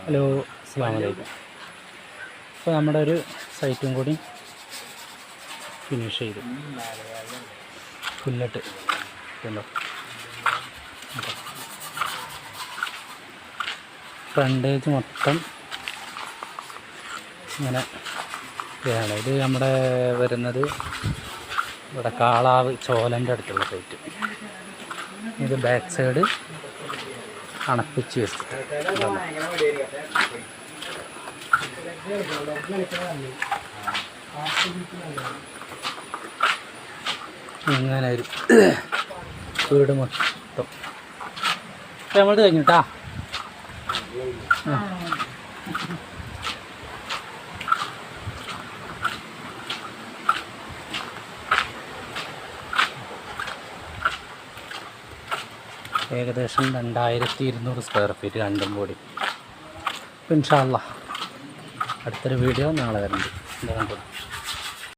Hello, അസ്സലാമു അലൈക്കും. അപ്പോൾ നമ്മുടെ ഒരു സൈറ്റും കൂടി ഫിനിഷ് ചെയ്തു. പുല്ലിട്ട് ഉണ്ടോ, ഫ്രണ്ടേജ് മൊത്തം ഇങ്ങനെ ആണ്. ഇത് നമ്മുടെ വരുന്നത് ഇവിടെ കാളാവ് ചോലൻ്റെ അടുത്തുള്ള സൈറ്റ്. ഇത് ബാക്ക് സൈഡ് അണപ്പിച്ച് വെച്ചിട്ട് ഇങ്ങനെ ഒരു വീട് മൊത്തം നമ്മൾ കഴിഞ്ഞിട്ടാ. ഏകദേശം 2200 സ്ക്വയർ ഫീറ്റ് രണ്ടും കൂടി. ഇൻഷാ അല്ലാഹ് അടുത്തൊരു വീഡിയോ നാളെ വരുന്നുണ്ട്.